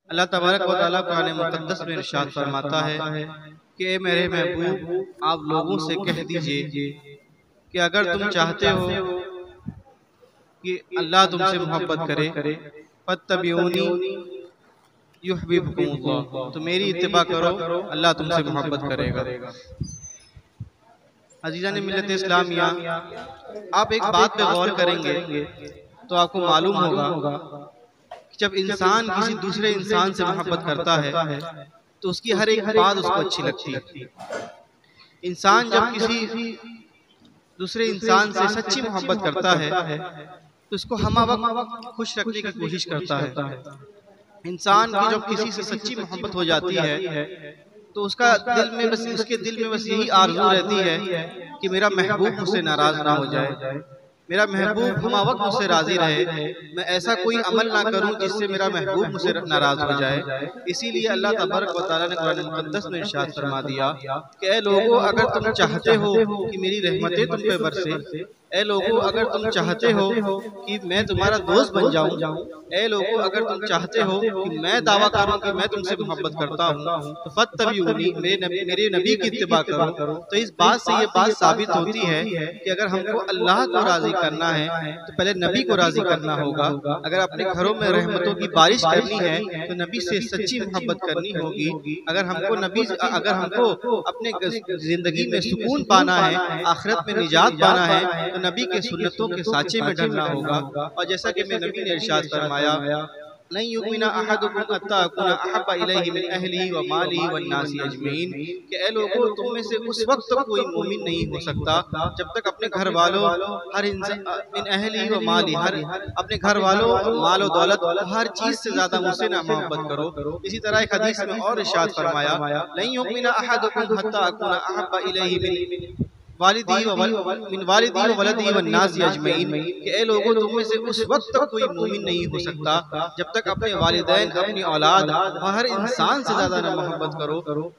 अल्लाह तबारक व तआला कुरान मुक़द्दस में इरशाद फरमाता है कि ए मेरे महबूब, आप लोगों से कह दीजिए कि अगर तुम चाहते हो कि अल्लाह तुमसे मोहब्बत करे, फत्तबिऊनी युहब्बिबकुमुल्लाह, तो मेरी इत्तिबा करो, अल्लाह तुमसे मोहब्बत करेगा। अजीज़ान मिल्लत इस्लामिया, आप एक बात पे गौर करेंगे तो आपको मालूम होगा कि जब इंसान किसी दूसरे इंसान से मोहब्बत करता है तो उसकी हर एक बात उसको अच्छी लगती है। इंसान जब किसी दूसरे इंसान से सच्ची मोहब्बत करता है तो उसको हम वक्त खुश रखने की कोशिश करता है। इंसान की जब किसी से सच्ची मोहब्बत हो जाती है तो उसका उसके दिल में बस यही आरज़ू रहती है कि मेरा महबूब मुझसे नाराज ना हो जाए, मेरा महबूब हम वक्त मुझसे राजी रहे, मैं ऐसा कोई अमल ना करूं जिससे मेरा महबूब मुझसे नाराज हो जाए। इसीलिए अल्लाह तबारक व तआला ने कुरान मुक़द्दस में इरशाद फरमा दिया कि ए लोगों, अगर तुम चाहते हो कि मेरी रहमतें तुम पे बरसे, ए लोगों अगर तुम चाहते हो कि मैं तुम्हारा दोस्त बन जाऊं, ए लोगों अगर तुम चाहते हो कि मैं दावा करूं कि मैं तुमसे मोहब्बत करता हूं, तो फत्तबिऊनी, मेरे नबी की इत्तिबा करो। तो इस बात से ये बात साबित होती है कि अगर हमको अल्लाह को राजी करना है तो पहले नबी को राजी करना होगा। अगर अपने घरों में रहमतों की बारिश करनी है तो नबी से सच्ची मोहब्बत करनी होगी। अगर हमको अपने जिंदगी में सुकून पाना है, आखिरत में निजात पाना है, तो नबी के सुन्नतों के साँचे में ढलना होगा। और जैसा कि मैं नबी ने इरशाद फरमाया, लन युमिना अहदुकुम हत्ता अकूना अहब्बा इलैहि मिन अहलिही व मालिही वन नासी अजमईन, कि ए लोगों, तुम में से उस वक्त तक कोई मोमिन नहीं हो सकता जब तक अपने घर वालों, हर इंसान, मिन अहलिही व माली, हर अपने घर वालों, माल और दौलत, हर चीज से ज्यादा मुझसे ना मोहब्बत करो। इसी तरह एक हदीस में और इरशाद फरमाया, लन युमिना अहदुकुम हत्ता अकूना अहब्बा इलैहि मिन वालिदी व वलदी व नासी अजमईन, कि ए लोगों, तुम में से उस वक्त तक कोई मोमिन नहीं हो सकता जब तक अपने वालिदैन, अपनी औलाद और हर इंसान से ज्यादा न मोहब्बत करो।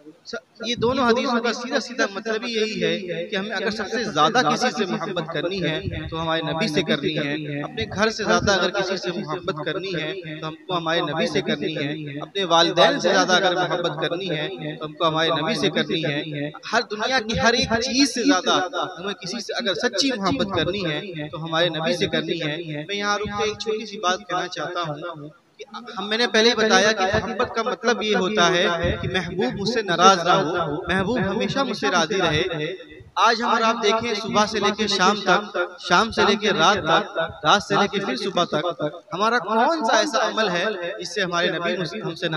ये दोनों हदीसों का सीधा सीधा मतलब ही यही है कि हमें अगर सबसे ज्यादा किसी से मोहब्बत करनी है तो हमारे नबी से करनी है। अपने घर से ज्यादा अगर किसी से मोहब्बत करनी है तो हमको हमारे नबी से करनी है। अपने वालिदैन से ज्यादा अगर मोहब्बत करनी है तो हमको हमारे नबी से करनी है। हर दुनिया की हर एक चीज से ज्यादा हमें किसी से अगर सच्ची मोहब्बत करनी है तो हमारे नबी से करनी है। मैं यहाँ रुक के एक छोटी सी बात कहना चाहता हूँ। मैंने पहले ही बताया कि मोहब्बत का मतलब ये होता है कि महबूब मुझसे नाराज ना हो, महबूब हमेशा मुझसे राजी रहे। आज हम और आप देखें, सुबह से लेकर शाम तक, शाम से लेकर रात तक, रात से लेकर फिर सुबह तक, हमारा कौन सा ऐसा अमल है जिससे हमारे नबी हमसे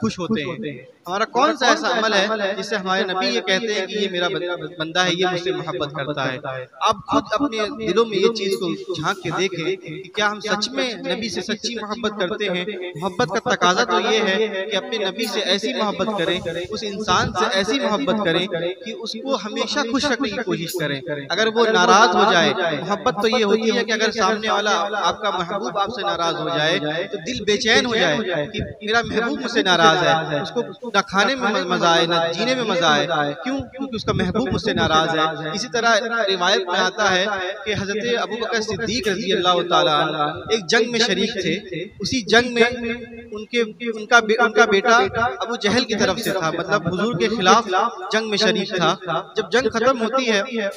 खुश होते हैं? हमारा कौन सा ऐसा अमल है जिससे हमारे नबी ये कहते हैं कि ये मेरा बंदा है, ये मुझसे मोहब्बत करता है? आप खुद अपने दिलों में ये चीज को झांक के देखें कि क्या हम सच में नबी से सच्ची मोहब्बत करते हैं? मोहब्बत का तकाजा तो ये है कि अपने नबी से ऐसी मोहब्बत करें, उस इंसान से ऐसी मोहब्बत करें कि उसको हमेशा खुश रखने की कोशिश करें। अगर वो नाराज हो जाए, मोहब्बत तो ये होती है कि अगर सामने वाला आपका महबूब आपसे नाराज हो जाए तो दिल बेचैन हो जाए कि मेरा महबूब मुझसे नाराज है, उसको न खाने में मजा आए, न जीने में मजा आए। क्यों? क्योंकि उसका महबूब मुझसे नाराज है। इसी तरह रिवायत में आता है कि हजरत अबू बकर सिद्दीक रज़ी अल्लाह तआला अन्हु एक जंग में शरीक थे। उसी जंग में उनका बेटा अबू जहल की तरफ से था, मतलब हुजूर के खिलाफ जंग में शरीक था। जब जंग खत्म होती है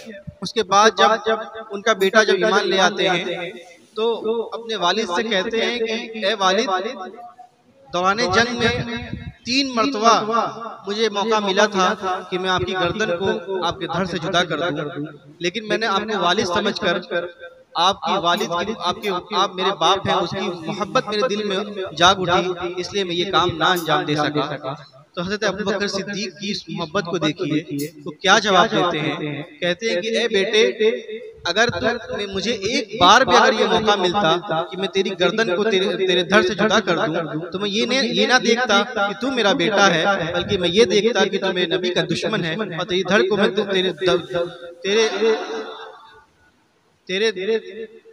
उसके बाद जब उनका बेटा जब ईमान ले आते हैं तो अपने वालिद से कहते हैं कि ए वालिद, दौरान जंग में 3 मरतबा मुझे मौका मिला था कि मैं आपकी गर्दन को आपके धड़ से जुदा कर दूं, लेकिन मैंने आपको वालिद समझकर आपकी वालिद की आप मेरे बाप हैं, उसकी मोहब्बत मेरे दिल में जाग उठी, इसलिए मैं ये काम ना अंजाम दे सका। तो हज़रत अबू बकर सिद्दीक की इस मोहब्बत को देखिए तो क्या जवाब देते हैं। कहते हैं कि ए बेटे, अगर मुझे एक बार भी अगर ये मौका मिलता कि मैं तेरी गर्दन को तेरे धड़ से जुदा कर दूं तो मैं ये ना देखता कि तू मेरा बेटा है, बल्कि मैं ये देखता कि तू मेरे नबी का दुश्मन है और तेरी धड़ को मैं तेरे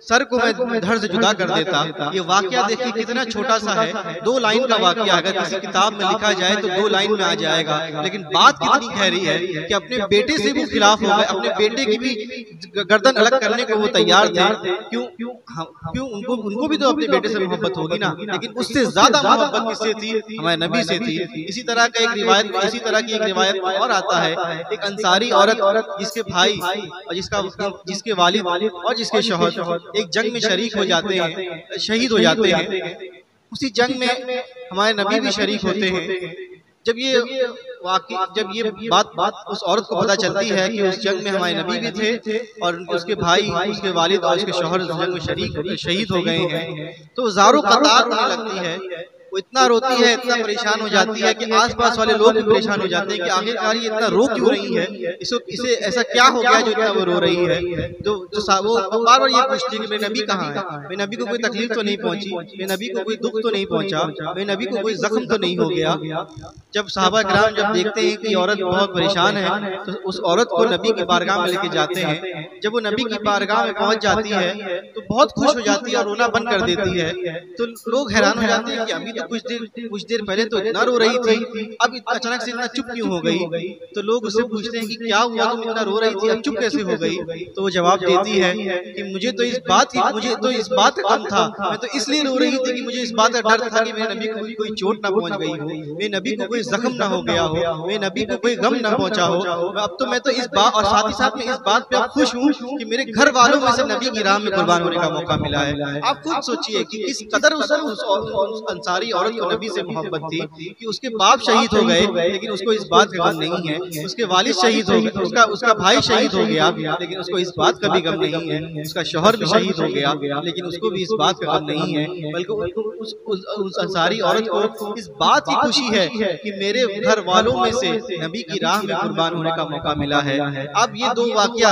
सर को मैं धड़ से जुदा कर देता। ये वाकया देखिए कितना छोटा सा है, 2 लाइन का वाकया, अगर किसी किताब में लिखा जाए तो 2 लाइन में आ जाएगा, लेकिन बात कितनी गहरी है कि अपने बेटे से वो खिलाफ हो गए, अपने बेटे की भी गर्दन अलग करने को वो तैयार थे। क्यों उनको भी तो अपने बेटे से मोहब्बत होगी ना, लेकिन उससे ज्यादा मोहब्बत किससे थी? हमारे नबी से थी। इसी तरह की एक रिवायत और आता है, एक अंसारी औरत जिसके भाई और जिसके वालिद और जिसके शौहर एक जंग में शरीक हो जाते हैं, शहीद हो जाते हैं। उसी जंग में हमारे नबी भी शरीक होते हैं। जब ये बात उस औरत को पता चलती है कि उस जंग में हमारे नबी भी थे और उसके भाई, उसके वालिद और उसके शौहर उस जंग में शहीद हो गए हैं, तो ज़ारो कतार होने लगती है। वो इतना रोती है, इतना परेशान हो जाती है कि आसपास वाले लोग भी परेशान हो जाते हैं कि आखिरकार ये इतना रो क्यों रही है, इसे ऐसा क्या हो गया जो इतना वो रो रही है। वो बार बार ये पूछती है कि मेरे नबी कहाँ है, मेरे नबी को कोई तकलीफ तो नहीं पहुंची, मेरे नबी को कोई दुख तो नहीं पहुंचा, मेरे नबी को कोई जख्म तो नहीं हो गया। जब सहाबा किराम जब देखते हैं कि औरत बहुत परेशान है तो उस औरत को नबी की बारगाह में लेके जाते हैं। जब वो नबी की बारगाह में पहुंच जाती है तो बहुत खुश हो जाती है और रोना बंद कर देती है। तो लोग हैरान हो जाते हैं कि अभी तो कुछ देर पहले तो इतना रो रही थी, अब अचानक से इतना चुप क्यों हो गई। तो लोग उससे पूछते हैं कि क्या हुआ, तुम इतना रो रही थी, अब चुप कैसे हो गई। तो वो जवाब देती है कि मुझे तो इस बात का गम था, मैं तो इसलिए रो रही थी कि मुझे इस बात का डर था कि मेरे नबी को कोई चोट ना पहुंच गई हो, मेरे नबी को कोई जख्म ना हो गया हो, मेरे नबी को कोई गम ना पहुंचा हो। अब तो मैं तो इस बात और साथ ही साथ में इस बात पे खुश हूँ कि मेरे घर वालों में से नबी की राह में कुर्बान होने का मौका मिला है। आप खुद सोचिए कि किस कदर उस अंसारी औरत को नबी से मोहब्बत थी कि उसके बाप शहीद हो गए लेकिन उसको इस बात का गम नहीं है, उसके वालिद शहीद हो गए, उसका भाई शहीद हो गया लेकिन उसको इस बात का भी गम नहीं है, उसका शौहर भी शहीद हो गया लेकिन उसको भी इस बात का गम नहीं है, बल्कि उस अंसारी औरत को इस बात की खुशी है कि मेरे घर वालों में से नबी की राह में कुर्बान होने का मौका मिला है। अब ये दो वाकया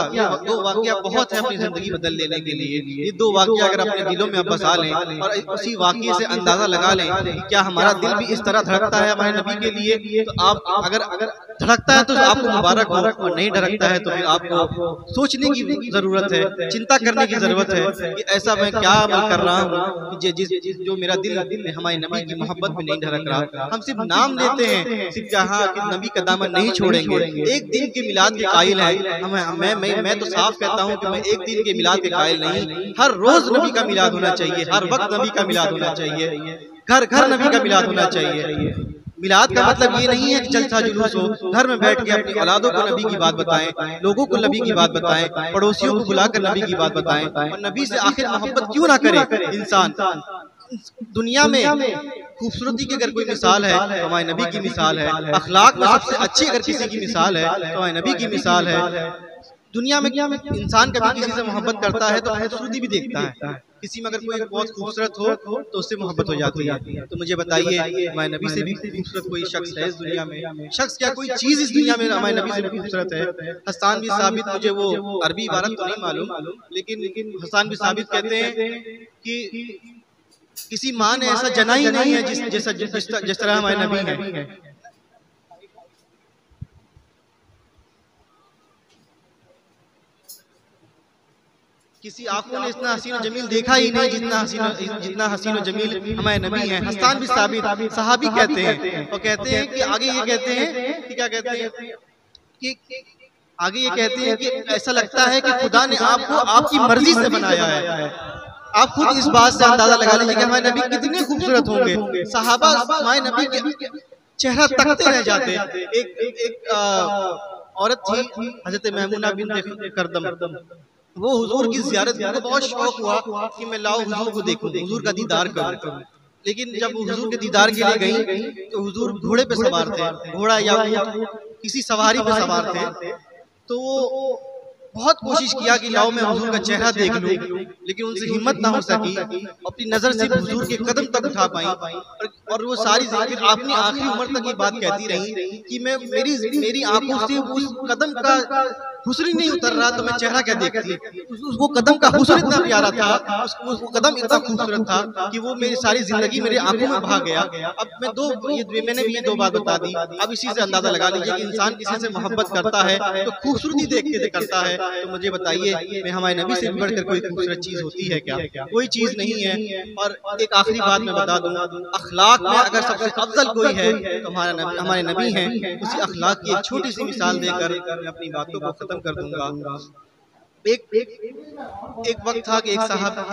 बहुत है अपनी जिंदगी बदल लेने के लिए। ये 2 वाकया अगर अपने दिलों में आप बसा लें और उसी वाकये से अंदाजा लगा लें कि क्या हमारा दिल भी इस तरह धड़कता है हमारे नबी के लिए, तो आप अगर धड़कता है तो आपको मुबारक हो, और नहीं धड़कता है तो फिर आपको सोचने की जरूरत है, चिंता करने की जरूरत है कि ऐसा मैं क्या अमल कर रहा हूँ जो मेरा दिल हमारे नबी की मोहब्बत में नहीं धड़क रहा। हम सिर्फ नाम लेते हैं, सिर्फ जहाँ कि नबी का दामन नहीं छोड़ेंगे। एक दिन के मिलाद के कायल है, मैं तो साफ कहता हूँ कि मैं एक दिन के मिलाद के कायल नहीं, हर रोज नबी का मिलाद होना चाहिए, हर वक्त नबी का मिलाद होना चाहिए, घर घर नबी का मिलाद होना चाहिए। मिलाद का मतलब ये नहीं है कि जलसा जुलूस हो, घर में बैठ के अपनी औलादों को नबी की बात बताएं, लोगों को नबी की बात बताएं, पड़ोसियों को बुलाकर नबी की बात बताएं। और नबी से आखिर मोहब्बत क्यों ना करे इंसान। दुनिया में खूबसूरती की अगर कोई मिसाल है तो हमारे नबी की मिसाल है, अखलाक में सबसे अच्छी अगर किसी की मिसाल है तो हमारे नबी की मिसाल है। दुनिया में इंसान कभी किसी से मोहब्बत करता है तो खूबसूरती भी देखता है, किसी में अगर कोई बहुत खूबसूरत हो तो उससे मोहब्बत हो जाती है। तो मुझे बताइए हमारे नबी से भी खूबसूरत कोई शख्स है इस दुनिया में? शख्स क्या, कोई चीज इस दुनिया में हमारे नबी से भी खूबसूरत है? हसन बिन साबित, मुझे वो अरबी इबारत तो नहीं मालूम, लेकिन हसन बिन साबित कहते हैं कि किसी माँ ने ऐसा जना ही नहीं है जिस तरह हमारे नबी है। किसी आंखों ने इतना हसीन और जमील देखा ही नहीं जितना हसीन और जमील हमारे नबी हैं। हसन बिन साबित सहाबी कहते हैं, और कहते हैं कि आगे ये कहते हैं कि क्या कहते हैं कि आगे ये कहते हैं कि ऐसा लगता है कि खुदा ने आपको आपकी मर्जी से बनाया है। आप खुद इस बात से अंदाजा लगा लीजिए कि हमारे नबी कितने खूबसूरत होंगे। सहाबा हमारे नबी के चेहरा तकते रह जाते। एक औरत थी हजरत महमूना बिन्त करदम, वो हुजूर की जियारत को बहुत शौक हुआ कि मैं लाओ हुजूर को देखूं, हुजूर का दीदार करूं। लेकिन जब हुजूर के दीदार के लिए गई तो हुजूर घोड़े पे सवार थे, घोड़ा या किसी सवारी पे सवार थे। तो वो बहुत कोशिश किया कि लाओ मैं हुजूर का चेहरा देख लूं, लेकिन उनसे हिम्मत ना हो सकी। अपनी नजर से हुजूर के कदम तक उठा पाई, और वो सारी फिर अपनी आखिरी उम्र तक ये बात कहती रही कि मैं मेरी आंखों से उस कदम का हुस्न नहीं उतर रहा तो मैं चेहरा क्या देखती। वो कदम का हुस्न इतना प्यारा था, वो कदम इतना खूबसूरत था कि वो मेरी सारी जिंदगी मेरी आंखों में भाग गया। अब मैंने भी ये दो बात बता दी। अब इसी से अंदाजा लगा लीजिए कि इंसान किसी से मोहब्बत करता है तो खूबसूरती देख के करता है। तो मुझे बताइए, मैं हमारे नबी से बढ़कर कोई खूबसूरत चीज होती है क्या? कोई चीज नहीं है। और एक आखिरी बात मैं बता दूं, अखलाक में अगर सबसे अफजल कोई है तो हमारे नबी हैं। उसी अखलाक की एक छोटी सी मिसाल देकर मैं अपनी बातों को खत्म कर दूंगा। एक वक्त था कि एक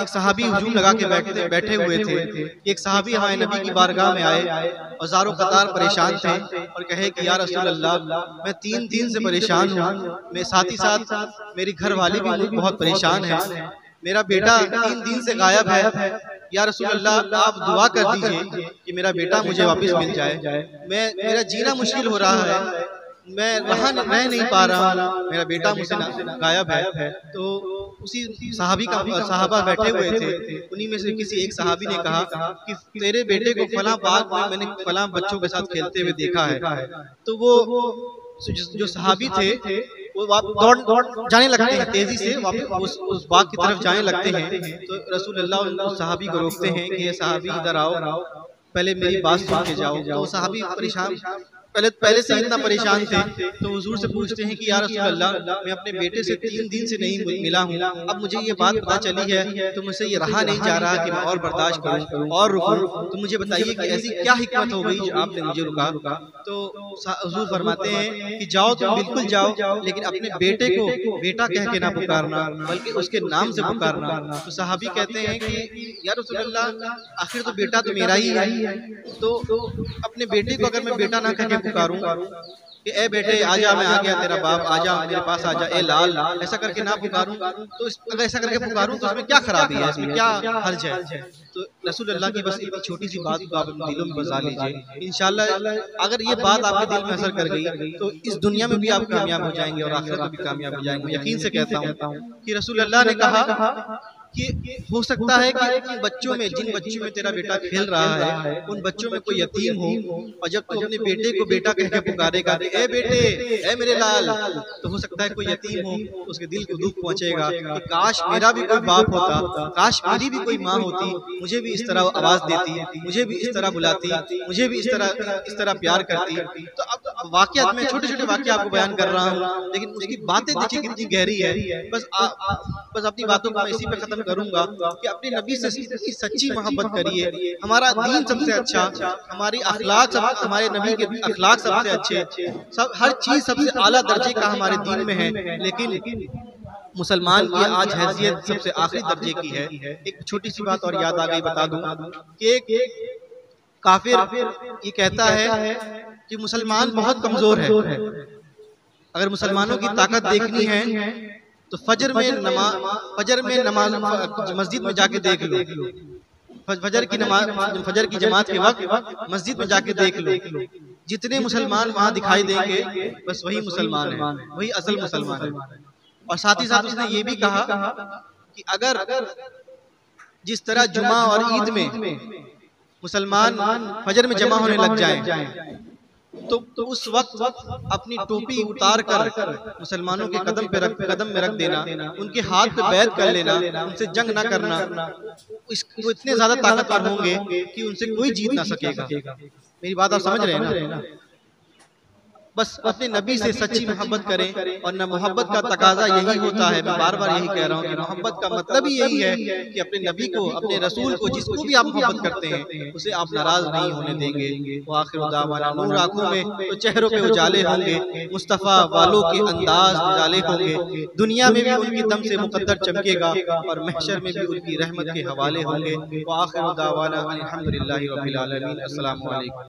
सहाबी हुजूम लगा के बैठे हुए थे। एक सहाबी हमारे नबी की बारगाह में आए और ज़ारो कतार परेशान थे और कहे कि या रसूल अल्लाह, मैं 3 दिन से परेशान हूँ, मैं साथ ही साथ मेरी घर वाली भी बहुत परेशान है, मेरा बेटा 3 दिन से गायब है। या रसूल अल्लाह, आप दुआ कर दीजिए कि मेरा बेटा मुझे वापस मिल जाए। मेरा जीना मुश्किल हो रहा है, मैं रह नहीं पा रहा हूँ, मेरा बेटा मुझसे गायब है। तो उसी साहबा बैठे हुए थे, उन्हीं में से किसी एक सहाबी ने कहा कि तेरे बेटे को फलां बाग में मैंने फलां बच्चों के साथ खेलते हुए देखा है। तो वो जो सहाबी थे वो दौड़ जाने लगते हैं, तेजी से वापस उस बाग की तरफ जाने लगते हैं। तो रसूल अल्लाह उस सहाबी को रोकते हैं कि ये सहाबी इधर आओ, पहले मेरी बात सुन के जाओ। तो सहाबी परेशान पहले से इतना परेशान थे, तो हुजूर से पूछते हैं कि या रसूल अल्लाह, मैं अपने बेटे से 3 दिन से नहीं मिला हूँ, अब मुझे ये बात पता चली है तो मुझसे ये रहा नहीं जा रहा कि मैं और बर्दाश्त करूँ और रुकूं। तो मुझे बताइए कि ऐसी क्या हिकमत हो गई जो आपने मुझे रुका। तो हुजूर फरमाते हैं कि जाओ, तुम बिल्कुल जाओ, लेकिन अपने बेटे को बेटा कह के ना पुकारना, बल्कि उसके नाम से पुकारना। तो सहाबी कहते हैं कि या रसूल अल्लाह, आखिर तो बेटा तो मेरा ही है, तो अपने बेटे को अगर मैं बेटा ना कह के पुकारूं कि ए बेटे आजा, मैं आ गया तेरा बाप, आजा मेरे पास आजा, ए लाल, ऐसा करके ना पुकारूं, तो अगर ऐसा करके पुकारूं तो इसमें क्या खराबी है, इसमें क्या हर्ज है? तो रसूल अल्लाह की बस एक छोटी सी बात को आप अपने दिलों में बसा लीजिए। इंशाल्लाह अगर ये बात आपके दिल में असर कर गई तो इस दुनिया में भी आप कामयाब हो जाएंगे और आखिरत में भी कामयाब हो जाएंगे। यकीन से कहता हूँ कि रसूल अल्लाह ने कहा कि हो सकता है कि जिन बच्चों में तेरा बेटा खेल रहा है उन बच्चों में कोई यतीम हो, और जब तू अपने बेटे को बेटा कह के पुकारेगा, ए बेटे, ए मेरे लाल, तो हो सकता है कोई यतीम हो, उसके दिल को दुख पहुंचेगा कि काश मेरा भी कोई बाप होता, काश मेरी भी कोई माँ होती, मुझे भी इस तरह आवाज देती, मुझे भी इस तरह बुलाती, मुझे भी इस तरह प्यार करती। तो अब वाकया मैं छोटे छोटे वाकया आपको बयान कर रहा हूँ, लेकिन उसकी बातें देखिए कितनी गहरी है। बस अपनी बातों को मैं इसी पे खत्म करूंगा कि अपने नबी से सच्ची मोहब्बत करिए। हमारा दीन सबसे अच्छा, हमारी अखलाक हमारे नबी के अखलाक सबसे अच्छे, हर चीज सबसे आला दर्जे का हमारे दीन में है। लेकिन मुसलमान की आज हैसियत सबसे आखिरी दर्जे की है। एक छोटी सी बात और याद आ गई, बता दूं कि एक काफिर ये कहता है कि मुसलमान बहुत कमजोर है, अगर मुसलमानों की ताकत देखनी है तो फजर में नमाज मस्जिद में जाके देख लो, फजर की जमात के वक्त मस्जिद में जाके देख लो, जितने मुसलमान वहां दिखाई देंगे बस वही मुसलमान है, वही असल मुसलमान है। और साथ ही साथ उसने ये भी कहा कि अगर जिस तरह जुमा और ईद में मुसलमान फजर में जमा होने लग जाएं, तो उस वक्त अपनी टोपी उतार कर मुसलमानों के कदम में रख देना, उनके हाथ पे बैत कर लेना, उनसे जंग ना करना, वो इतने ज्यादा ताकतवर होंगे कि उनसे कोई जीत ना सकेगा। मेरी बात आप समझ रहे हैं ना? बस अपने नबी से सच्ची मोहब्बत करें, और न मोहब्बत का तकाजा यही होता है, मैं बार बार यही कह रहा हूँ कि मोहब्बत का मतलब ही यही है कि अपने नबी को, अपने रसूल को, जिसको भी आप मोहब्बत करते हैं उसे आप नाराज नहीं होने देंगे। वो आखिर दावाना, नूर आंखों में तो चेहरों पे उजाले होंगे, मुस्तफ़ा वालों के अंदाज उजाले होंगे, दुनिया में भी उनकी दम से मुकद्दर चमकेगा और महशर में भी उनकी रहमत के हवाले होंगे। वो आखिर दावाना अल्हम्दुलिल्लाहि रब्बिल आलमीन। अस्सलामु अलैकुम।